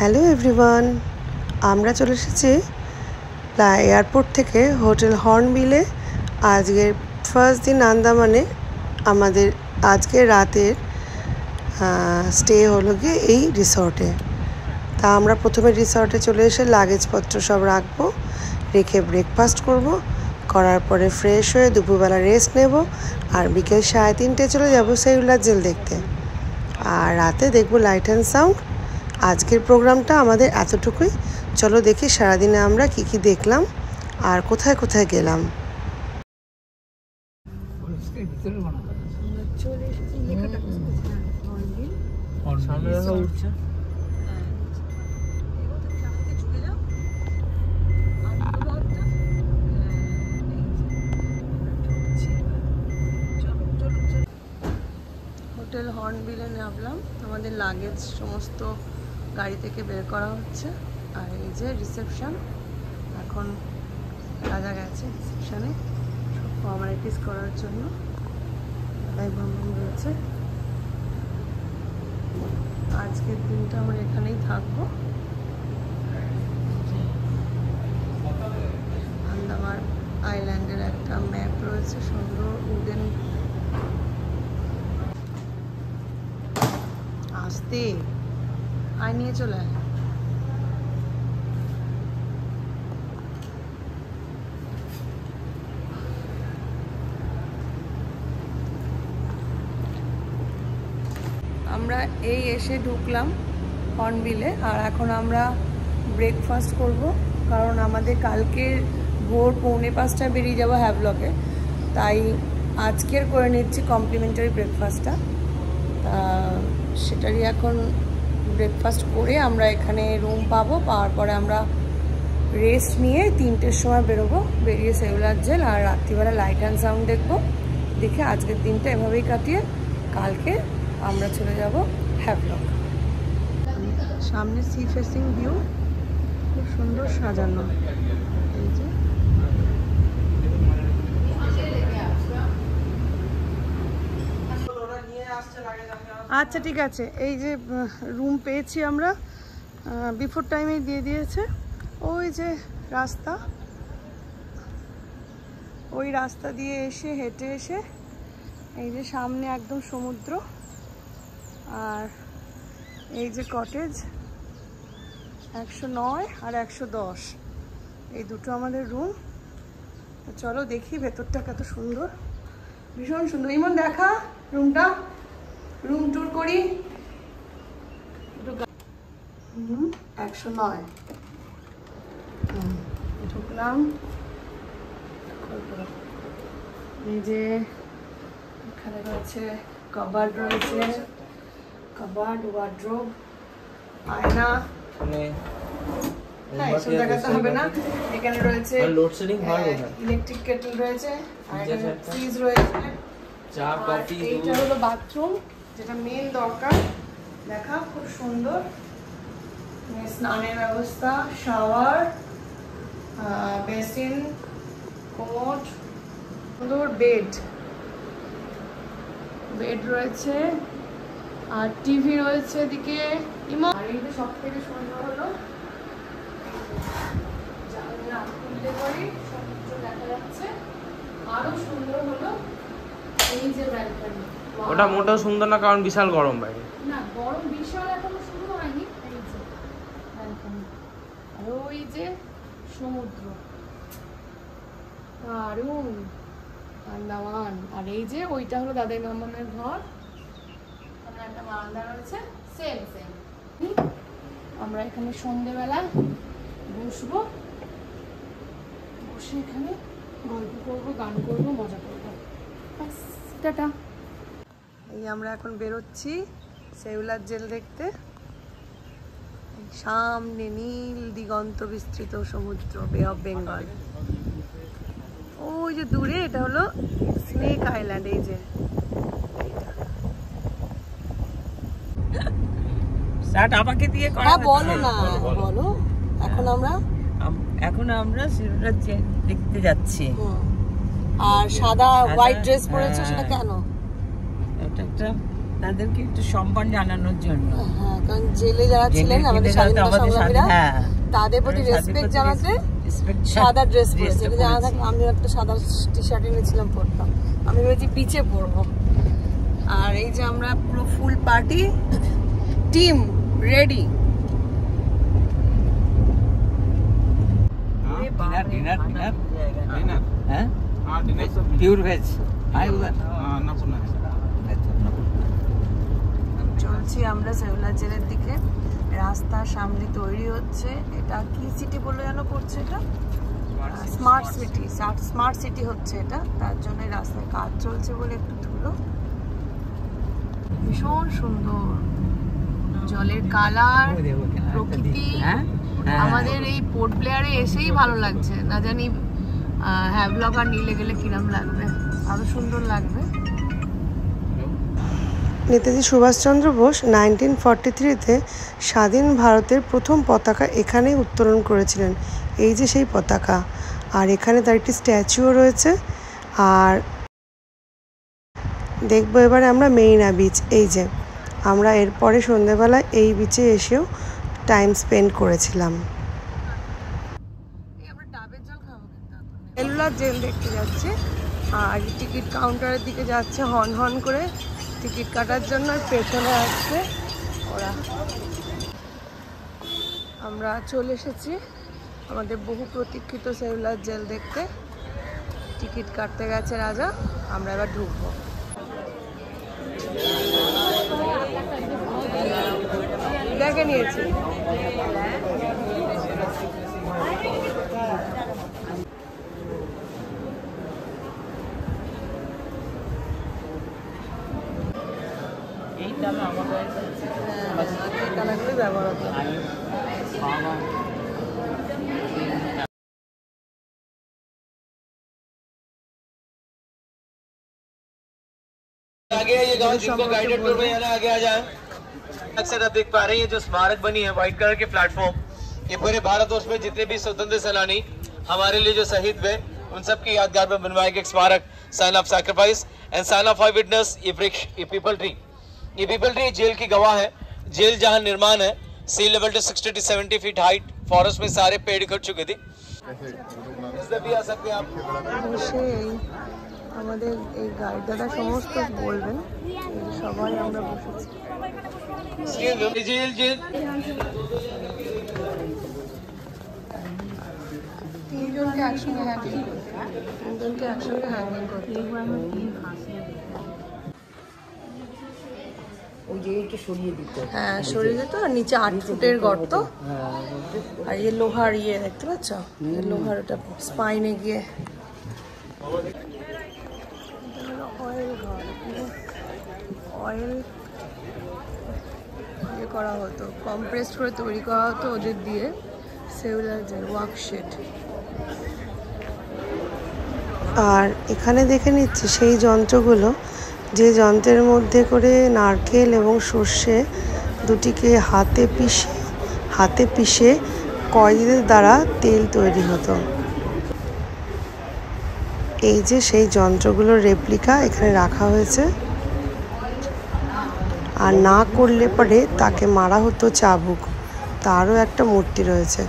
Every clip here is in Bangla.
হ্যালো এভরিওয়ান, আমরা চলে এসেছি এয়ারপোর্ট থেকে হোটেল হর্নবিলে। আজকের ফার্স্ট দিন আন্দামানে আমাদের আজকের রাতের স্টে হলো গিয়ে এই রিসর্টে। তা আমরা প্রথমে রিসর্টে চলে এসে লাগেজপত্র সব রাখবো, রেখে ব্রেকফাস্ট করব, করার পরে ফ্রেশ হয়ে দুপুরবেলা রেস্ট নেব, আর বিকেল 3:30 চলে যাব সেউলার জেল দেখতে, আর রাতে দেখব লাইট অ্যান্ড সাউন্ড। আজকের প্রোগ্রামটা আমাদের এতটুকুই। চলো দেখি সারাদিনে আমরা কি কি দেখলাম আর কোথায় কোথায় গেলাম। হোটেল হর্নবিলে নামলাম, আমাদের লাগেজ সমস্ত গাড়ি থেকে বের করা হচ্ছে, আর এই যে রিসেপশন। এখন রাজা গেছে রিসেপশনে সব ফর্মালিটিস করার জন্য। রয়েছে। আজকের দিনটা আমরা এখানেই থাকবো। আন্দামান আইল্যান্ডের একটা ম্যাপ রয়েছে, সুন্দর উডেন। আসতে আয় নিয়ে চলে আয়। আমরা এই এসে ঢুকলাম হর্নবিলে, আর এখন আমরা ব্রেকফাস্ট করব, কারণ আমাদের কালকে ভোর 4:45 বেরিয়ে যাবো হ্যাভলকে, তাই আজকের করে নিচ্ছি কমপ্লিমেন্টারি ব্রেকফাস্টটা। তা সেটারই এখন ব্রেকফাস্ট করে আমরা এখানে রুম পাবো, পাওয়ার পরে আমরা রেস্ট নিয়ে 3টের সময় বেরোবো, বেরিয়ে সেউলার জেল আর রাত্রিবেলা লাইট অ্যান্ড সাউন্ড দেখবো। দেখে আজকের দিনটা এভাবেই কাটিয়ে কালকে আমরা চলে যাব হ্যাভলক। সামনে সি ফেসিং ভিউ, খুব সুন্দর সাজানো। এই যে আচ্ছা ঠিক আছে, এই যে রুম পেয়েছি আমরা, বিফোর টাইমেই দিয়ে দিয়েছে। ওই যে রাস্তা, ওই রাস্তা দিয়ে এসে হেঁটে এসে এই যে সামনে একদম সমুদ্র, আর এই যে কটেজ 109 আর 110, এই দুটো আমাদের রুম। চলো দেখি ভেতরটা কত সুন্দর, ভীষণ সুন্দর। ইমন দেখা রুমটা, রুম ট্যুর করি। 109 ঢুকলাম। এই যে এখানে রয়েছে কাবার্ড, রয়েছে কাবার্ড, ওয়ার্ড্রোব, আয়না, হ্যাঁ এসব দেখাতে হবে না। এখানে রয়েছে ইলেকট্রিক কেটল রয়েছে, ফ্রিজ রয়েছে, চা কফি। এইটা হলো বাথরুম, যেটা মেন দরকার দেখা, খুব সুন্দর। স্নানের ব্যবস্থা, শাওয়ার, বেসিন, কোমোড, সুন্দর বেড রয়েছে, আর টিভি রয়েছে এদিকে। আর এই যে সব থেকে সুন্দর হলো জানলা খুলতে পারি, সমুদ্র দেখা যাচ্ছে। আরো সুন্দর হলো এই যে ব্যালকনি। ওটা মোটেও সুন্দর না, কারণ বিশাল গরম বাইরে। না গরম বিশাল এখনো শুরু হয়নি। এই যে ব্যালকনি, আর ওই যে সমুদ্র, দারুণ আন্দামান। আর এই যে ওইটা হলো দাদাই মামামের ঘর, একটা বারান্দা রয়েছে, সেম সেম। আমরা এখানে সন্ধ্যেবেলা বসবো, বসে এখানে গল্প করবো, গান করবো, মজা করবো। টাটা। এই আমরা এখন বেরোচ্ছি সেউলার জেল দেখতে। সামনে নীল দিগন্ত বিস্তৃত সমুদ্র, বে অফ বেঙ্গল। ওই যে দূরে এটা হলো স্নেক আইল্যান্ড। এই যে আমাকে দিয়ে করা, বলো না, বলো। এখন আমরা সেউলার জেল দেখতে যাচ্ছি। আর সাদা হোয়াইট ড্রেস পরেছো, সেটা কেন? এটা একটা তাদেরকে একটু সম্মান জানানোর জন্য। হ্যাঁ, কারণ জেলে যারা ছিলেন আমাদের স্বাধীনতা সংগ্রামীরা, তাদের প্রতি রেসপেক্ট জানাতে সাদা ড্রেস পরেছে। জানা থাকলে আমি একটা সাদা টি শার্ট এনেছিলাম, পরতাম। আমি ভেবেছি পিছে পরবো। আর এই যে আমরা পুরো full party team ready. Pure veg চলছি আমরা সেউলা জেলের দিকে। রাস্তার সামনে তৈরি হচ্ছে। এটা কি সিটি বলে যেন করছে, এটা স্মার্ট সিটি। স্মার্ট সিটি হচ্ছে এটা, তার জন্য রাস্তায় কাজ চলছে বলে একটু ধুলো। ভীষণ সুন্দর জলের কালার, প্রকৃতি। আমাদের এই পোর্ট ব্লেয়ারে এসেই ভালো লাগছে, না জানি হ্যাভলক আর নিলে গেলে কিরম লাগবে, আরো সুন্দর লাগবে। নেতাজি সুভাষচন্দ্র বোস 1943-তে স্বাধীন ভারতের প্রথম পতাকা এখানেই উত্তোলন করেছিলেন। এই যে সেই পতাকা, আর এখানে তার একটি স্ট্যাচুও রয়েছে। আর দেখবো এবারে আমরা মেরিনা বিচ। এই যে আমরা এরপরে সন্ধ্যেবেলা এই বিচে এসেও টাইম স্পেন্ড করেছিলাম। সেলুলার জেল দেখতে যাচ্ছে, আর টিকিট কাউন্টারের দিকে যাচ্ছে হর্ন হর্ন করে টিকিট কাটার জন্য। পেছনে আসছে ওরা। আমরা চলে এসেছি আমাদের বহু প্রতীক্ষিত সেলুলার জেল দেখতে। টিকিট কাটতে গেছে রাজা, আমরা এবার ঢুকবো। দেখে নিয়েছি। এই তালা আমাদের তালাগুলো ব্যবহার হতো। आगे ये गांव जिनको गाइडेड टूर में जाना आगे आ जाए। अक्सर आप देख पा रहे हैं ये जो स्मारक बनी है व्हाइट कलर के प्लेटफॉर्म, ये पूरे भारतवर्ष में जितने भी स्वतंत्र सेनानी हमारे लिए जो शहीद हुए उन सब की यादगार में बनवाया गया एक स्मारक, sign of sacrifice and sign of eyewitness. ये वृक्ष, ये पीपल ट्री जेल की गवाह है। जेल जहाँ निर्माण है, sea level to 60 to 70 feet height, forest में सारे पेड़ कट चुके थे। इसमें भी आ सकते हैं आप। আমাদের এই গাইড দাদা সমস্ত বলবেন, সবাই আমরা বসেছি। তিনজনকে একসঙ্গে হ্যাঙ্গিং করতে। হ্যাঁ, সরিয়ে দিত। আর নিচে 8 ফুটের গর্ত, আর ইয়ে লোহার ইয়ে দেখতে পাচ্ছ, লোহার ওটা স্পাইনে গিয়ে। অয়েল ইয়ে করা হতো, কম্প্রেসড করে তৈরি করা হতো ওদের দিয়ে। সেউলার জেল ওয়ার্কশেড। আর এখানে দেখে নিচ্ছি সেই যন্ত্রগুলো, যে যন্ত্রের মধ্যে করে নারকেল এবং সর্ষে দুটিকে হাতে পিষে কয়েদিদের দ্বারা তেল তৈরি হতো। এই যে সেই যন্ত্রগুলোর রেপ্লিকা এখানে রাখা হয়েছে। আর না করলে পরে তাকে মারা হতো চাবুক, তারও একটা মূর্তি রয়েছে।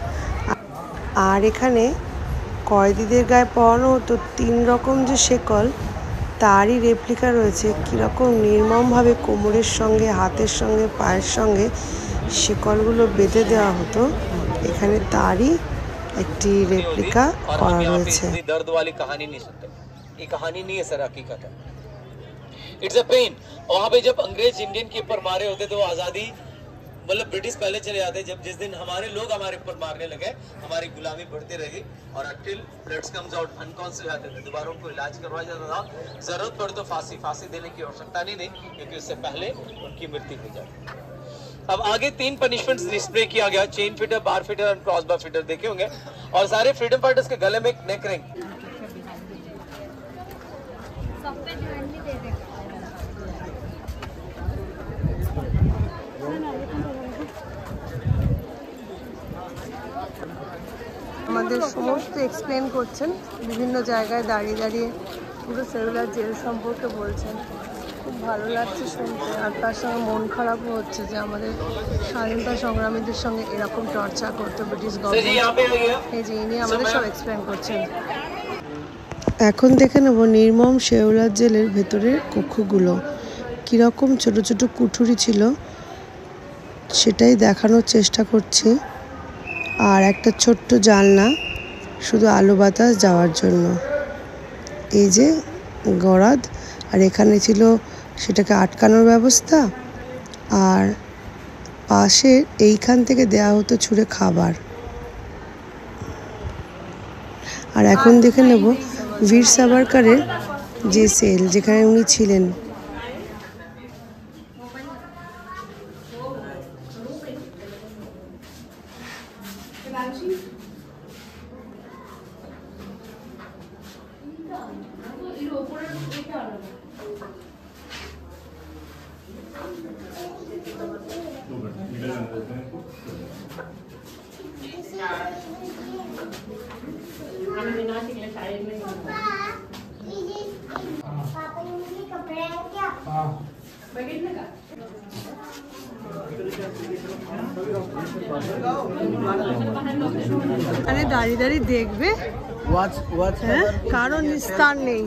আর এখানে কয়েদিদের গায়ে পরানো হতো 3 রকম যে শেকল, তারই রেপ্লিকা রয়েছে। কীরকম নির্মমভাবে কোমরের সঙ্গে, হাতের সঙ্গে, পায়ের সঙ্গে শেকলগুলো বেঁধে দেওয়া হতো, এখানে তারই একটি রেপ্লিকা করা রয়েছে। दर्द वाली कहानी नहीं सुनते, ये कहानी नहीं है सर, हकीकत है। It's a pain. वहाँ पे जब अंग्रेज इंडियन के ऊपर मारे होते तो आजादी, मतलब ब्रिटिश पहले चले जाते, जब जिस दिन हमारे लोग हमारे ऊपर मारने लगे हमारी गुलामी बढ़ती रहेगी और until blood comes out unconscious जाते थे, दोबारा उनको इलाज करवाया जाता था। जरूरत पड़े तो फांसी देने की आवश्यकता नहीं थी, क्योंकि उससे पहले उनकी मृत्यु हो जाती। अब आगे 3 पनिशमेंट्स डिस्प्ले किया गया, चेन फिटर, बार फिटर और क्रॉस बार फिटर देखे होंगे। और सारे फ्रीडम फाइटर्स के गले में एक नेक रिंग। আমাদের সমস্ত এক্সপ্লেন করছেন, বিভিন্ন জায়গায় দাঁড়িয়ে দাঁড়িয়ে পুরো সেলুলার জেল সম্পর্কে বলছেন। খুব খুব ভালো লাগছে শুনতে, আর তার সঙ্গে মন খারাপও হচ্ছে যে আমাদের স্বাধীনতা সংগ্রামীদের সঙ্গে এরকম টর্চার করতো ব্রিটিশ গভর্নমেন্ট। এই যে ইনি আমাদের সব এক্সপ্লেন করছেন। এখন দেখে নেব নির্মম শেওলা জেলের ভেতরের কক্ষগুলো কীরকম ছোট ছোট কুঠুরি ছিল সেটাই দেখানোর চেষ্টা করছি। আর একটা ছোট্ট জানলা শুধু আলো বাতাস যাওয়ার জন্য। এই যে গরাদ, আর এখানে ছিল সেটাকে আটকানোর ব্যবস্থা, আর পাশে এইখান থেকে দেয়া হতো ছুঁড়ে খাবার। আর এখন দেখে নেব বীর সাভারকারের যে সেল যেখানে উনি ছিলেন। এখানে দাঁড়িয়ে দাঁড়িয়ে দেখবে, হ্যাঁ, কারো নিস্তার নেই।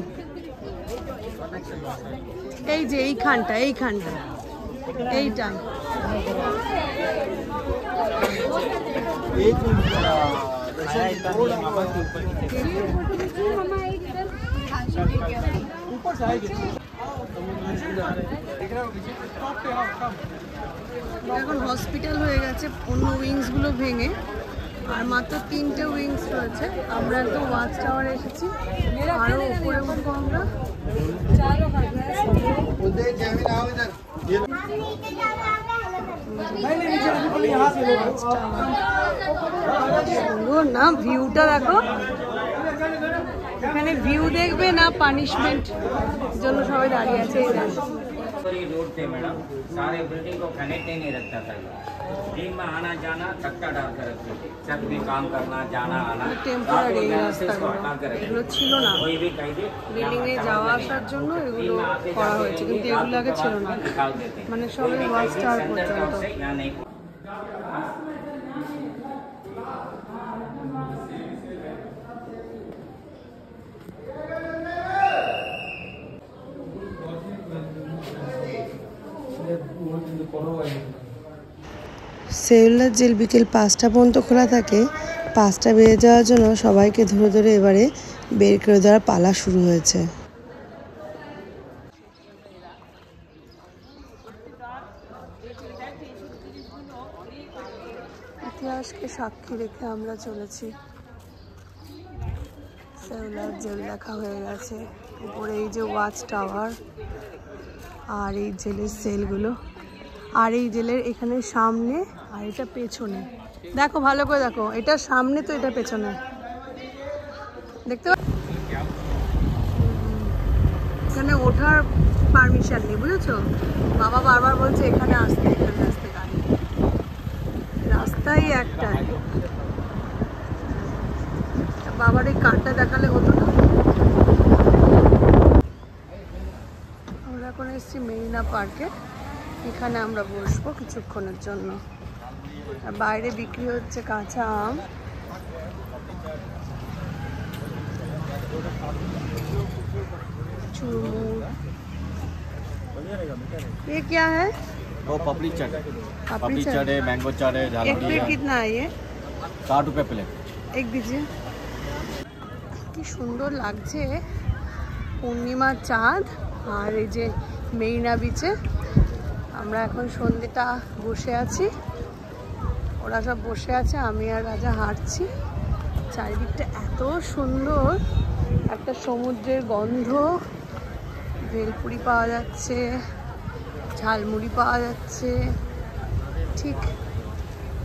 এই যে এইখানটা এইটাই এখন হসপিটাল হয়ে গেছে অন্য উইংস গুলো ভেঙে, আর মাত্র 3টে উইংস রয়েছে। আমরা একদম ওয়াচ টাওয়ারে এসেছি, আরো উপরে উঠবো আমরা। সুন্দর না ভিউটা, দেখো এখানে ভিউ দেখবে না পানিশমেন্ট জন্য সবাই দাঁড়িয়ে আছে। रोड थे मैडम, सारे बिल्डिंग को कनेक्ट ही नहीं रखता था। दिन में आना जाना तख्ता डाल कर रखते थे, छत में काम करना जाना आना। টেম্পোরারি এগুলো ছিল না, कोई भी कह दे বিল্ডিং এ যাওয়া আসার জন্য এগুলো করা হয়েছে, কিন্তু এগুলো আগে ছিল না, মানে সবাই ওয়াচ টাওয়ার পর্যন্ত। শেওলা জেল বিকেল 5টা পর্যন্ত খোলা থাকে। 5টা বেজে যাওয়ার জন্য সবাইকে ধরে ধরে এবারে বের করে দেওয়ার পালা শুরু হয়েছে। ইতিহাসকে সাক্ষী রেখে আমরা চলেছি। শেওলা জেল দেখা হয়ে গেছে, উপরে এই যে ওয়াচ টাওয়ার, আর এই জেলের সেলগুলো, আর এই জেলের এখানে সামনে, আর এটা পেছনে। দেখো ভালো করে দেখো, এটা সামনে তো এটা পেছনে, দেখতে পাচ্ছ? এখানে ওঠার পারমিশন নেই, বুঝেছো? বাবা বারবার বলছে এখানে আসতে গাড়ি, রাস্তাই একটাই। বাবার এই কার্ডটা দেখালে হতো না। আমরা এখন এসেছি মেরিনা পার্কে, এখানে আমরা বসবো কিছুক্ষণের জন্য। আর বাইরে বিক্রি হচ্ছে কাঁচা আম, चूरमूर। ये क्या है? वो पपड़ी चाट है, पापड़ी चाट है, मैंगो चाट है, एक झालमुड़ी प्लेट है। कितना है ये? 60 रुपये प्लेट। एक दीजिए। কি সুন্দর লাগছে পূর্ণিমার চাঁদ, আর এই যে মেরিনা বিচে আমরা এখন সন্ধ্যেটা বসে আছি, ওরা সব বসে আছে, আমি আর রাজা হাঁটছি। চারিদিকটা এত সুন্দর, একটা সমুদ্রের গন্ধ, ভেলপুরি পাওয়া যাচ্ছে, ঝালমুড়ি পাওয়া যাচ্ছে, ঠিক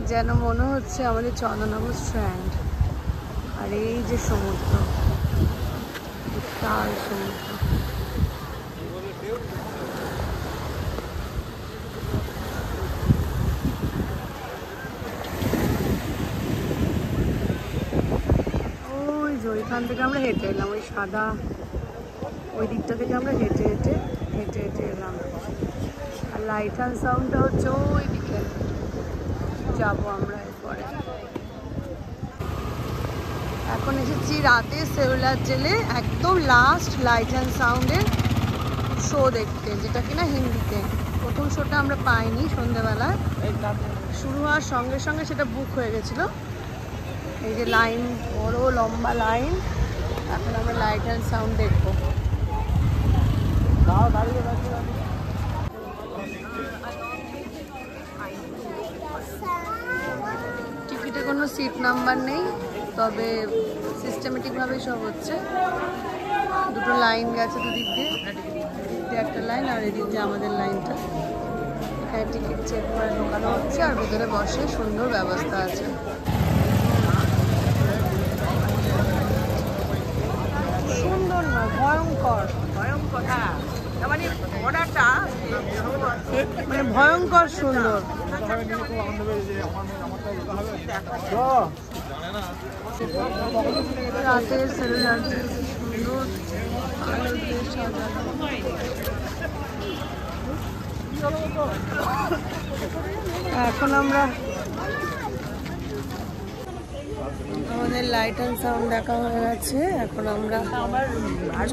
যেন মনে হচ্ছে আমাদের চন্দননগর স্ট্র্যান্ড। আর এই যে সমুদ্র, বিশাল সমুদ্র। ওই যে ওইখান থেকে আমরা হেঁটে এলাম, ওই সাদা ওই দিকটা থেকে আমরা হেঁটে হেঁটে এলাম। লাইট অ্যান্ড সাউন্ডটা হচ্ছে ওইদিকে, যাবো আমরা এরপরে। এখন এসেছি রাতে সেলুলার জেলে একদম লাস্ট লাইট অ্যান্ড সাউন্ডের শো দেখতে, যেটা কিনা হিন্দিতে। প্রথম শোটা আমরা পাইনি সন্ধ্যেবেলায়, শুরু হওয়ার সঙ্গে সঙ্গে সেটা বুক হয়ে গেছিলো। এই যে লাইন, বড় লম্বা লাইন। এখন আমরা লাইট অ্যান্ড সাউন্ড দেখবো। টিকিটে কোনো সিট নাম্বার নেই, তবে সিস্টেমেটিকভাবেই সব হচ্ছে। দুটো লাইন গেছে দুদিক দিয়ে, এদিক দিয়ে একটা লাইন আর এদিক দিয়ে আমাদের লাইনটা। এখানে টিকিট চেক করে ঢোকানো হচ্ছে আর ভেতরে বসে সুন্দর ব্যবস্থা আছে। সুন্দর না, ভয়ঙ্কর ভয়ঙ্কর, হ্যাঁ মানে অর্ডারটা মানে ভয়ঙ্কর সুন্দর। রাতের সেলুলার সুন্দর আলো দিয়ে সাজানো। এখন আমরা আমাদের লাইট অ্যান্ড সাউন্ড দেখা হয়ে গেছে। এখন আমরা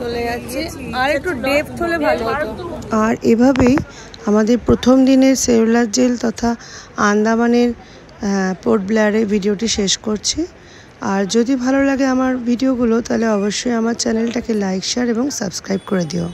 চলে যাচ্ছি, আর একটু ডেপথ হলে ভালো হতো। আর এভাবেই আমাদের প্রথম দিনের সেলুলার জেল তথা আন্দামানের পোর্ট ব্লেয়ারে ভিডিওটি শেষ করছি। আর যদি ভালো লাগে আমার ভিডিওগুলো, তাহলে অবশ্যই আমার চ্যানেলটাকে লাইক, শেয়ার এবং সাবস্ক্রাইব করে দিও।